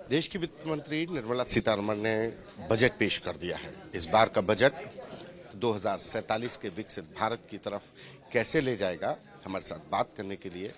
देश की वित्त मंत्री निर्मला सीतारमण ने बजट पेश कर दिया है। इस बार का बजट 2047 के विकसित भारत की तरफ कैसे ले जाएगा, हमारे साथ बात करने के लिए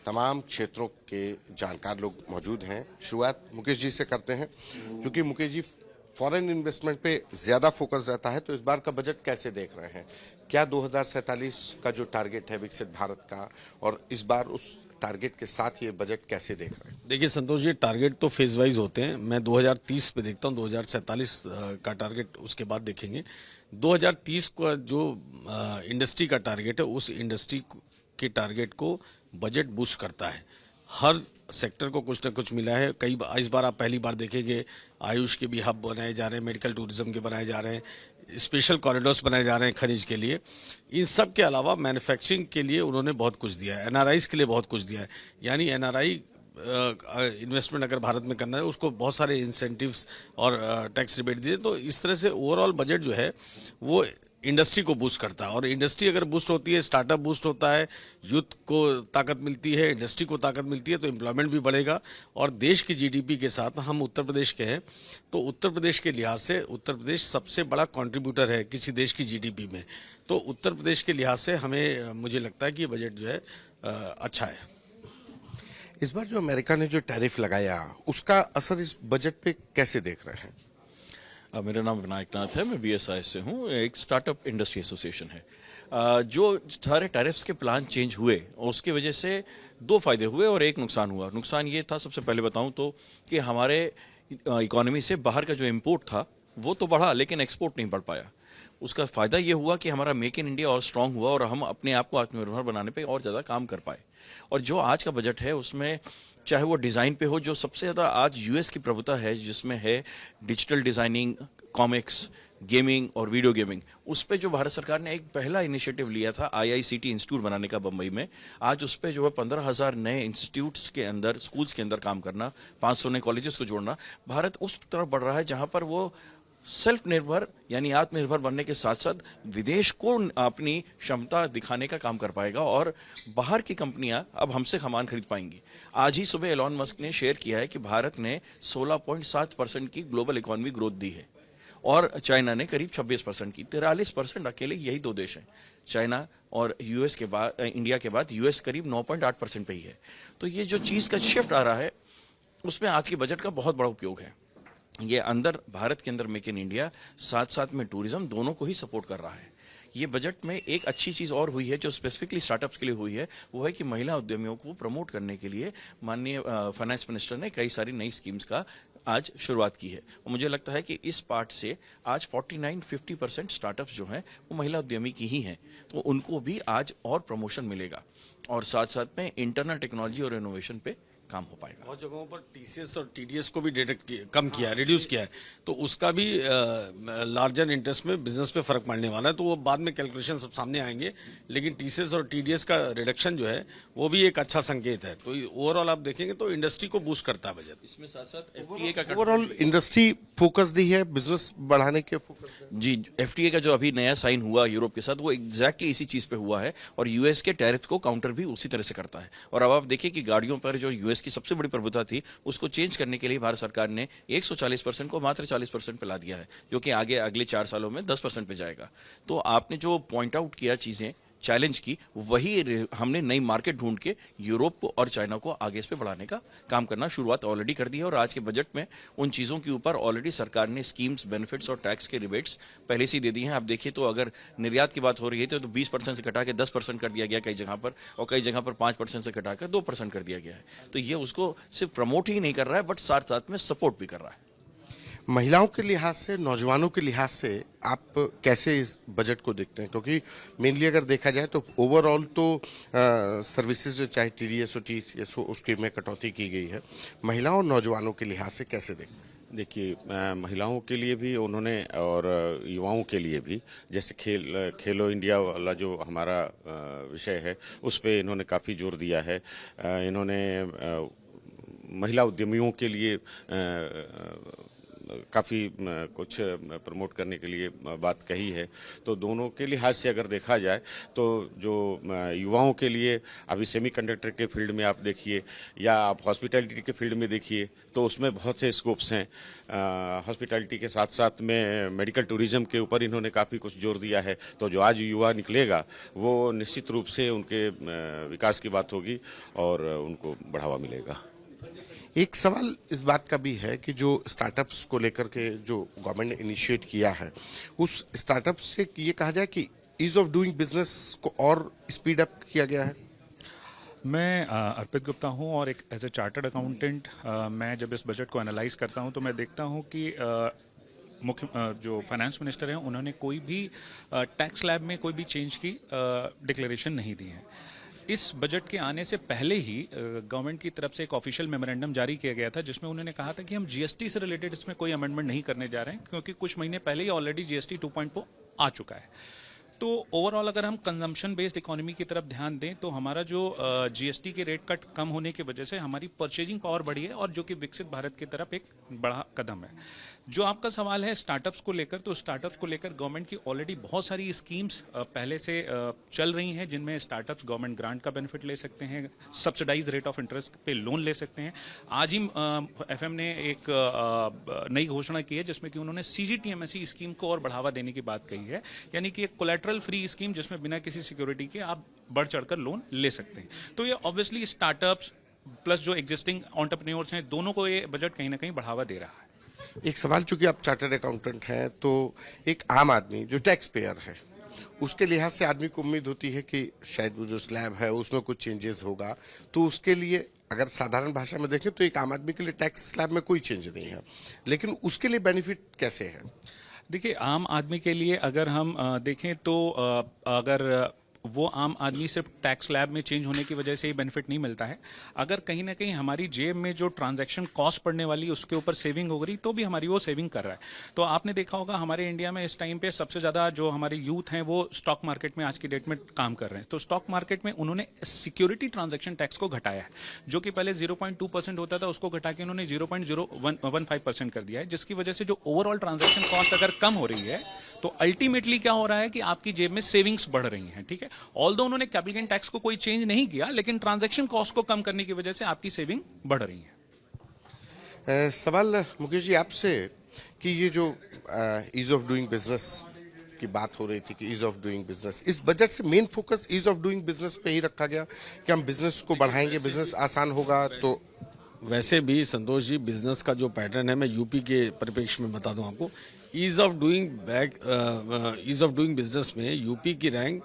तमाम क्षेत्रों के जानकार लोग मौजूद हैं। शुरुआत मुकेश जी से करते हैं, क्योंकि मुकेश जी फॉरेन इन्वेस्टमेंट पे ज्यादा फोकस रहता है, तो इस बार का बजट कैसे देख रहे हैं? क्या 2047 का जो टारगेट है विकसित भारत का, और इस बार उस टारगेट के साथ ये बजट कैसे देख रहे हैं? देखिए संतोष जी, टारगेट तो फेज वाइज होते हैं। मैं 2030 पे देखता हूँ, 2047 का टारगेट उसके बाद देखेंगे। 2030 का जो इंडस्ट्री का टारगेट है, उस इंडस्ट्री के टारगेट को बजट बूस्ट करता है। हर सेक्टर को कुछ ना कुछ मिला है। इस बार आप पहली बार देखेंगे आयुष के भी हब बनाए जा रहे हैं, मेडिकल टूरिज्म के बनाए जा रहे हैं, स्पेशल कॉरिडोर्स बनाए जा रहे हैं खनिज के लिए। इन सब के अलावा मैन्युफैक्चरिंग के लिए उन्होंने बहुत कुछ दिया है, एनआरआईज के लिए बहुत कुछ दिया है। यानी एनआरआई इन्वेस्टमेंट अगर भारत में करना है, उसको बहुत सारे इंसेंटिव्स और टैक्स रिबेट दिए। तो इस तरह से ओवरऑल बजट जो है वो इंडस्ट्री को बूस्ट करता है, और इंडस्ट्री अगर बूस्ट होती है, स्टार्टअप बूस्ट होता है, यूथ को ताकत मिलती है, इंडस्ट्री को ताकत मिलती है, तो एम्प्लॉयमेंट भी बढ़ेगा। और देश की जीडीपी के साथ हम उत्तर प्रदेश के हैं, तो उत्तर प्रदेश के लिहाज से उत्तर प्रदेश सबसे बड़ा कंट्रीब्यूटर है किसी देश की जीडीपी में। तो उत्तर प्रदेश के लिहाज से हमें मुझे लगता है कि ये बजट जो है अच्छा है। इस बार जो अमेरिका ने जो टैरिफ लगाया, उसका असर इस बजट पे कैसे देख रहे हैं? मेरा नाम विनायक नाथ है, मैं बीएसआई से हूँ। एक स्टार्टअप इंडस्ट्री एसोसिएशन है। जो सारे टैरिफ्स के प्लान चेंज हुए, उसकी वजह से दो फायदे हुए और एक नुकसान हुआ। नुकसान ये था, सबसे पहले बताऊं तो, कि हमारे इकोनॉमी से बाहर का जो इम्पोर्ट था वो तो बढ़ा, लेकिन एक्सपोर्ट नहीं बढ़ पाया। उसका फायदा ये हुआ कि हमारा मेक इन इंडिया और स्ट्रांग हुआ और हम अपने आप को आत्मनिर्भर बनाने पे और ज़्यादा काम कर पाए। और जो आज का बजट है, उसमें चाहे वो डिज़ाइन पे हो, जो सबसे ज़्यादा आज यूएस की प्रभुता है, जिसमें है डिजिटल डिज़ाइनिंग, कॉमिक्स, गेमिंग और वीडियो गेमिंग, उस पे जो भारत सरकार ने एक पहला इनिशिएटिव लिया था आईआईसीटी इंस्टीट्यूट बनाने का बम्बई में। आज उस पे जो है 15,000 नए इंस्टीट्यूट्स के अंदर, स्कूल्स के अंदर काम करना, 500 नए कॉलेजेस को जोड़ना। भारत उस तरफ बढ़ रहा है जहां पर वो सेल्फ निर्भर यानी आत्मनिर्भर बनने के साथ साथ विदेश को अपनी क्षमता दिखाने का काम कर पाएगा, और बाहर की कंपनियां अब हमसे सामान खरीद पाएंगी। आज ही सुबह एलॉन मस्क ने शेयर किया है कि भारत ने 16.7% की ग्लोबल इकोनॉमी ग्रोथ दी है, और चाइना ने करीब 26% की। 43% अकेले यही दो देश हैं, चाइना और यूएस के बाद, इंडिया के बाद यूएस करीब 9.8% पे ही है। तो ये जो चीज़ का शिफ्ट आ रहा है, उसमें आज के बजट का बहुत बड़ा उपयोग है। ये अंदर भारत के अंदर मेक इन इंडिया, साथ साथ में टूरिज्म, दोनों को ही सपोर्ट कर रहा है। ये बजट में एक अच्छी चीज़ और हुई है जो स्पेसिफिकली स्टार्टअप्स के लिए हुई है, वो है कि महिला उद्यमियों को प्रमोट करने के लिए माननीय फाइनेंस मिनिस्टर ने कई सारी नई स्कीम्स का आज शुरुआत की है। और मुझे लगता है कि इस पार्ट से आज 49-50% स्टार्टअप्स जो हैं वो महिला उद्यमी की ही हैं, तो उनको भी आज और प्रमोशन मिलेगा, और साथ साथ में इंटरनल टेक्नोलॉजी और इनोवेशन पे काम हो पाएगा। बहुत जगहों पर टीसीएस और टीडीएस को भी कम किया है, रिड्यूस किया है, तो उसका भी लार्जर इंटरेस्ट में बिजनेस पे फर्क पड़ने वाला है। तो वो बाद में कैलकुलेशन सब सामने आएंगे, लेकिन टीसीएस और टीडीएस का रिडक्शन जो है वो भी एक अच्छा संकेत है। तो ओवरऑल आप देखेंगे तो इंडस्ट्री को बूस्ट करता है बजट। इसमें साथ साथ एफटीए का ओवरऑल इंडस्ट्री फोकस दी है, बिजनेस बढ़ाने के फोकस जी, एफटीए का जो अभी नया साइन हुआ यूरोप के साथ, वो एग्जैक्टली इसी चीज़ पे हुआ है, और यूएस के टैरिफ को काउंटर भी उसी तरह से करता है। और अब आप देखिए कि गाड़ियों पर जो यूएस की सबसे बड़ी प्रभुता थी, उसको चेंज करने के लिए भारत सरकार ने 140% को मात्र 40% पे ला दिया है, जो कि आगे अगले 4 सालों में 10% पे जाएगा। तो आपने जो पॉइंट आउट किया चीज़ें, चैलेंज की, वही हमने नई मार्केट ढूंढ के यूरोप को और चाइना को आगे इस पे बढ़ाने का काम करना शुरुआत ऑलरेडी कर दी है। और आज के बजट में उन चीज़ों के ऊपर ऑलरेडी सरकार ने स्कीम्स, बेनिफिट्स और टैक्स के रिबेट्स पहले से ही दे दी हैं। आप देखिए तो अगर निर्यात की बात हो रही है तो 20% से घटा के 10% कर दिया गया कई जगह पर, और कई जगह पर 5% से घटा कर 2% कर दिया गया है। तो ये उसको सिर्फ प्रमोट ही नहीं कर रहा है, बट साथ साथ में सपोर्ट भी कर रहा है। महिलाओं के लिहाज से, नौजवानों के लिहाज से आप कैसे इस बजट को देखते हैं? क्योंकि मेनली अगर देखा जाए तो ओवरऑल तो सर्विसेज जो चाहे टीडीएस और टीसीएस हो, उसकी में कटौती की गई है। महिलाओं और नौजवानों के लिहाज से कैसे देखते हैं? देखिए, महिलाओं के लिए भी उन्होंने और युवाओं के लिए भी, जैसे खेलो इंडिया वाला जो हमारा विषय है, उस पे इन्होंने काफ़ी जोर दिया है। इन्होंने महिला उद्यमियों के लिए काफ़ी कुछ प्रमोट करने के लिए बात कही है। तो दोनों के लिहाज से अगर देखा जाए तो जो युवाओं के लिए अभी सेमीकंडक्टर के फील्ड में आप देखिए या आप हॉस्पिटैलिटी के फील्ड में देखिए तो उसमें बहुत से स्कोप्स हैं। हॉस्पिटैलिटी के साथ साथ में मेडिकल टूरिज्म के ऊपर इन्होंने काफ़ी कुछ जोर दिया है। तो जो आज युवा निकलेगा वो निश्चित रूप से उनके विकास की बात होगी और उनको बढ़ावा मिलेगा। एक सवाल इस बात का भी है कि जो स्टार्टअप्स को लेकर के जो गवर्नमेंट ने इनिशिएट किया है, उस स्टार्टअप से ये कहा जाए कि ईज ऑफ डूइंग बिजनेस को और स्पीड अप किया गया है। मैं अर्पित गुप्ता हूं और एक एज ए चार्टर्ड अकाउंटेंट मैं जब इस बजट को एनालाइज करता हूं तो मैं देखता हूं कि मुख्य जो फाइनेंस मिनिस्टर हैं उन्होंने कोई भी टैक्स स्लैब में कोई भी चेंज की डिक्लेरेशन नहीं दी है। इस बजट के आने से पहले ही गवर्नमेंट की तरफ से एक ऑफिशियल मेमोरेंडम जारी किया गया था जिसमें उन्होंने कहा था कि हम जीएसटी से रिलेटेड इसमें कोई अमेंडमेंट नहीं करने जा रहे हैं क्योंकि कुछ महीने पहले ही ऑलरेडी जीएसटी 2.0 आ चुका है। तो ओवरऑल अगर हम कंजम्पशन बेस्ड इकोनॉमी की तरफ ध्यान दें तो हमारा जो जीएसटी के रेट कट कम होने की वजह से हमारी परचेजिंग पावर बढ़ी है और जो कि विकसित भारत की तरफ एक बड़ा कदम है। जो आपका सवाल है स्टार्टअप्स को लेकर, तो स्टार्टअप्स को लेकर गवर्नमेंट की ऑलरेडी बहुत सारी स्कीम्स पहले से चल रही हैं जिनमें स्टार्टअप्स गवर्नमेंट ग्रांट का बेनिफिट ले सकते हैं, सब्सिडाइज रेट ऑफ इंटरेस्ट पे लोन ले सकते हैं। आज ही एफएम ने एक नई घोषणा की है जिसमें कि उन्होंने सीजीटीएमएसई स्कीम को और बढ़ावा देने की बात कही है, यानी कि एक कोलैटरल फ्री स्कीम जिसमें बिना किसी सिक्योरिटी के आप बढ़ चढ़कर लोन ले सकते हैं। तो ये ऑब्वियसली स्टार्टअप्स प्लस जो एग्जिस्टिंग एंटरप्रेन्योर्स हैं दोनों को ये बजट कहीं ना कहीं बढ़ावा दे रहा है। एक सवाल, चूंकि आप चार्टर्ड अकाउंटेंट हैं तो एक आम आदमी जो टैक्स पेयर है उसके लिहाज से आदमी को उम्मीद होती है कि शायद वो जो स्लैब है उसमें कुछ चेंजेस होगा, तो उसके लिए अगर साधारण भाषा में देखें तो एक आम आदमी के लिए टैक्स स्लैब में कोई चेंज नहीं है, लेकिन उसके लिए बेनिफिट कैसे है? देखिए, आम आदमी के लिए अगर हम देखें तो अगर वो आम आदमी सिर्फ टैक्स स्लैब में चेंज होने की वजह से ही बेनिफिट नहीं मिलता है। अगर कहीं ना कहीं हमारी जेब में जो ट्रांजैक्शन कॉस्ट पड़ने वाली उसके ऊपर सेविंग हो रही तो भी हमारी वो सेविंग कर रहा है। तो आपने देखा होगा हमारे इंडिया में इस टाइम पे सबसे ज़्यादा जो हमारे यूथ हैं वो स्टॉक मार्केट में आज की डेट में काम कर रहे हैं। तो स्टॉक मार्केट में उन्होंने सिक्योरिटी ट्रांजैक्शन टैक्स को घटाया है, जो कि पहले 0.2% होता था उसको घटा के उन्होंने 0.015% कर दिया है, जिसकी वजह से जो ओवरऑल ट्रांजैक्शन कॉस्ट अगर कम हो रही है तो अल्टीमेटली क्या हो रहा है कि आपकी जेब में सेविंग्स बढ़ रही हैं। ठीक है, ऑल्दो उन्होंने कैपिटल गेन टैक्स को कोई चेंज नहीं किया, लेकिन ट्रांजैक्शन कॉस्ट को कम करने की वजह से आपकी सेविंग बढ़ रही है। सवाल मुकेश जी आपसे कि ये जो ईज ऑफ डूइंग बिजनेस की बात हो रही थी कि ईज ऑफ डूइंग बिजनेस, इस बजट से main focus ease of doing business पे ही रखा गया कि हम बिजनेस को बढ़ाएंगे, बिजनेस आसान होगा। तो वैसे भी संतोष जी, बिजनेस का जो पैटर्न है मैं यूपी के परिप्रेक्ष्य में बता दूं आपको, ईज ऑफ डूइंग बिजनेस में यूपी की rank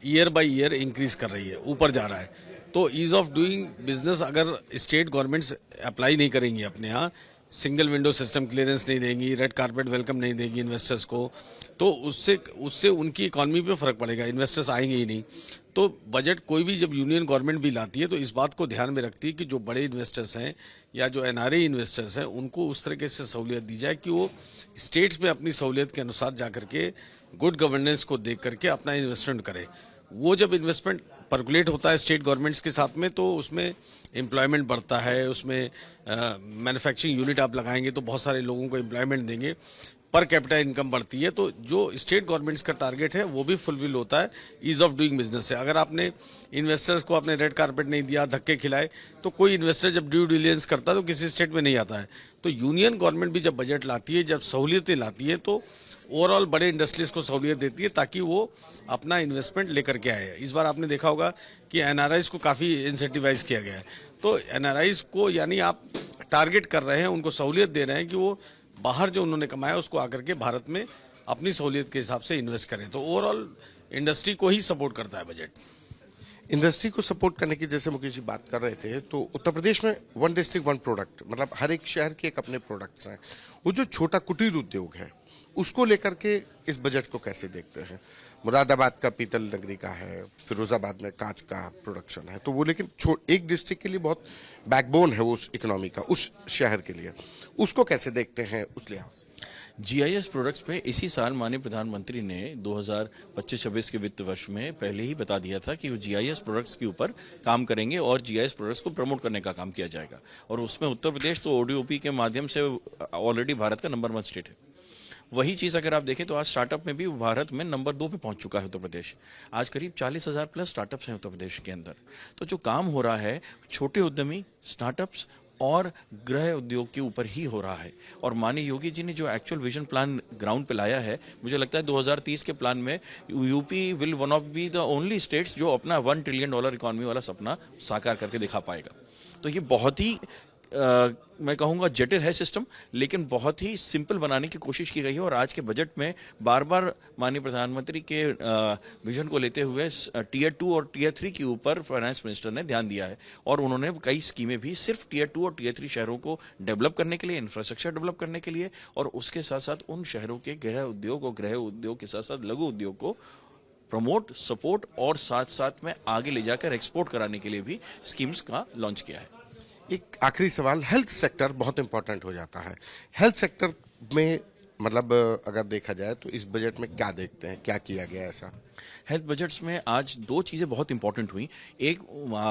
year by year increase कर रही है, ऊपर जा रहा है। तो ईज ऑफ डूइंग बिजनेस अगर स्टेट गवर्नमेंट्स अप्लाई नहीं करेंगी अपने यहाँ, सिंगल विंडो सिस्टम क्लियरेंस नहीं देंगी, रेड कारपेट वेलकम नहीं देंगी इन्वेस्टर्स को, तो उससे उनकी इकॉनमी पे फर्क पड़ेगा, इन्वेस्टर्स आएंगे ही नहीं। तो बजट कोई भी जब यूनियन गवर्नमेंट भी लाती है तो इस बात को ध्यान में रखती है कि जो बड़े इन्वेस्टर्स हैं या जो एनआरआई इन्वेस्टर्स हैं उनको उस तरीके से सहूलियत दी जाए कि वो स्टेट्स में अपनी सहूलियत के अनुसार जा करके गुड गवर्नेंस को देख करके अपना इन्वेस्टमेंट करें। वो जब इन्वेस्टमेंट पर्कुलेट होता है स्टेट गवर्नमेंट्स के साथ में तो उसमें एम्प्लॉयमेंट बढ़ता है, उसमें मैन्युफैक्चरिंग यूनिट आप लगाएंगे तो बहुत सारे लोगों को एम्प्लॉयमेंट देंगे, पर कैपिटा इनकम बढ़ती है। तो जो स्टेट गवर्नमेंट्स का टारगेट है वो भी फुलफिल होता है ईज ऑफ डूइंग बिजनेस से। अगर आपने इन्वेस्टर्स को आपने रेड कारपेट नहीं दिया, धक्के खिलाए, तो कोई इन्वेस्टर जब ड्यू डिलिजेंस करता है तो किसी स्टेट में नहीं आता है। तो यूनियन गवर्नमेंट भी जब बजट लाती है, जब सहूलियतें लाती है, तो ओवरऑल बड़े इंडस्ट्रीज को सहूलियत देती है ताकि वो अपना इन्वेस्टमेंट लेकर के आए। इस बार आपने देखा होगा कि एनआरआईज को काफ़ी इंसेंटिवाइज किया गया है। तो एनआरआईज को यानी आप टारगेट कर रहे हैं, उनको सहूलियत दे रहे हैं कि वो बाहर जो उन्होंने कमाया उसको आकर के भारत में अपनी सहूलियत के हिसाब से इन्वेस्ट करें। तो ओवरऑल इंडस्ट्री को ही सपोर्ट करता है बजट। इंडस्ट्री को सपोर्ट करने की जैसे मुकेश जी बात कर रहे थे, तो उत्तर प्रदेश में वन डिस्ट्रिक्ट वन प्रोडक्ट, मतलब हर एक शहर के एक अपने प्रोडक्ट्स हैं। वो जो छोटा कुटीर उद्योग है उसको लेकर के इस बजट को कैसे देखते हैं? मुरादाबाद का पीतल नगरी का है, फिरोजाबाद में कांच का प्रोडक्शन है, तो वो लेकिन एक डिस्ट्रिक्ट के लिए बहुत बैकबोन है वो उस इकोनॉमी का, उस शहर के लिए, उसको कैसे देखते हैं उस लिहाज से? जीआईएस प्रोडक्ट्स पे इसी साल माननीय प्रधानमंत्री ने 2025-26 के वित्त वर्ष में पहले ही बता दिया था कि वो जीआईएस प्रोडक्ट्स के ऊपर काम करेंगे और जीआईएस प्रोडक्ट्स को प्रमोट करने का काम किया जाएगा। और उसमें उत्तर प्रदेश तो ओडीओपी के माध्यम से ऑलरेडी भारत का नंबर 1 स्टेट है। वही चीज़ अगर आप देखें तो आज स्टार्टअप में भी भारत में नंबर 2 पे पहुंच चुका है उत्तर प्रदेश। आज करीब 40,000 प्लस स्टार्टअप्स हैं उत्तर प्रदेश के अंदर। तो जो काम हो रहा है छोटे उद्यमी, स्टार्टअप्स और गृह उद्योग के ऊपर ही हो रहा है। और माननीय योगी जी ने जो एक्चुअल विजन प्लान ग्राउंड पे लाया है, मुझे लगता है 2030 के प्लान में UP will one of be the only states जो अपना $1 ट्रिलियन इकोनॉमी वाला सपना साकार करके दिखा पाएगा। तो ये बहुत ही मैं कहूँगा जटिल है सिस्टम, लेकिन बहुत ही सिंपल बनाने की कोशिश की गई है। और आज के बजट में बार बार माननीय प्रधानमंत्री के विजन को लेते हुए टियर 2 और टियर 3 के ऊपर फाइनेंस मिनिस्टर ने ध्यान दिया है। और उन्होंने कई स्कीमें भी सिर्फ टियर 2 और टियर 3 शहरों को डेवलप करने के लिए, इंफ्रास्ट्रक्चर डेवलप करने के लिए, और उसके साथ साथ उन शहरों के गृह उद्योग और गृह उद्योग के साथ साथ लघु उद्योग को प्रमोट, सपोर्ट और साथ साथ में आगे ले जाकर एक्सपोर्ट कराने के लिए भी स्कीम्स का लॉन्च किया है। एक आखिरी सवाल, हेल्थ सेक्टर बहुत इंपॉर्टेंट हो जाता है। हेल्थ सेक्टर में मतलब अगर देखा जाए तो इस बजट में क्या देखते हैं, क्या किया गया ऐसा? हेल्थ बजट्स में आज 2 चीज़ें बहुत इंपॉर्टेंट हुई। एक,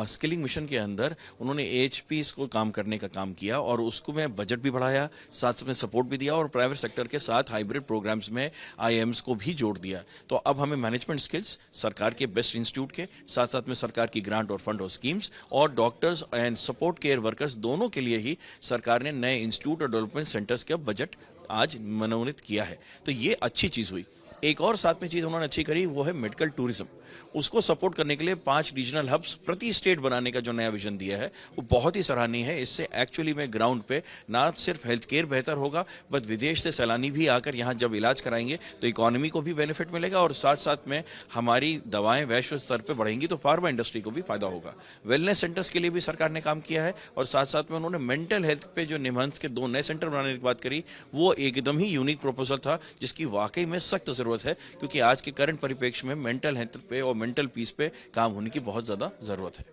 स्किलिंग मिशन के अंदर उन्होंने एएचपीज को काम करने का काम किया और उसको में बजट भी बढ़ाया, साथ में सपोर्ट भी दिया और प्राइवेट सेक्टर के साथ हाइब्रिड प्रोग्राम्स में आईएम्स को भी जोड़ दिया। तो अब हमें मैनेजमेंट स्किल्स सरकार के बेस्ट इंस्टीट्यूट के साथ साथ में सरकार की ग्रांट और फंड और स्कीम्स और doctors and support care workers दोनों के लिए ही सरकार ने नए इंस्टीट्यूट और डेवलपमेंट सेंटर्स का बजट आज मनोनीत किया है। तो ये अच्छी चीज़ हुई। एक और साथ में चीज़ उन्होंने अच्छी करी, वो है मेडिकल टूरिज्म। उसको सपोर्ट करने के लिए 5 रीजनल हब्स प्रति स्टेट बनाने का जो नया विजन दिया है वो बहुत ही सराहनीय है। इससे एक्चुअली में ग्राउंड पे ना सिर्फ हेल्थ केयर बेहतर होगा, बट विदेश से सैलानी भी आकर यहाँ जब इलाज कराएंगे तो इकोनॉमी को भी बेनिफिट मिलेगा और साथ साथ में हमारी दवाएं वैश्विक स्तर पर बढ़ेंगी तो फार्मा इंडस्ट्री को भी फायदा होगा। वेलनेस सेंटर्स के लिए भी सरकार ने काम किया है और साथ साथ में उन्होंने मेंटल हेल्थ पे जो निमहंस के 2 नए सेंटर बनाने की बात करी, वो एकदम ही यूनिक प्रपोजल था जिसकी वाकई में सख्त जरूरत है, क्योंकि आज के करंट परिप्रेक्ष्य में मेंटल हेल्थ पे और मेंटल पीस पे काम होने की बहुत ज्यादा जरूरत है।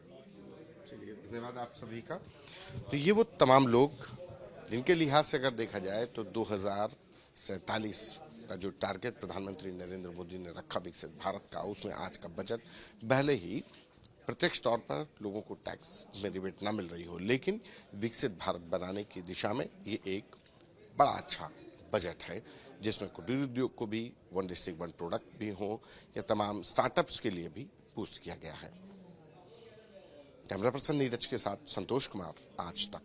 चलिए, धन्यवाद आप सभी का। तो ये वो तमाम लोग जिनके लिहाज से अगर देखा जाए तो 2047 का जो टारगेट प्रधानमंत्री नरेंद्र मोदी ने रखा विकसित भारत का, उसमें आज का बजट भले ही प्रत्यक्ष तौर पर लोगों को टैक्स में रिबेट ना मिल रही हो, लेकिन विकसित भारत बनाने की दिशा में ये एक बड़ा अच्छा बजट है जिसमें कुटीर उद्योग को भी 1 डिस्ट्रिक्ट 1 प्रोडक्ट भी हो या तमाम स्टार्टअप्स के लिए भी बूस्ट किया गया है। कैमरा पर्सन नीरज के साथ संतोष कुमार, आज तक।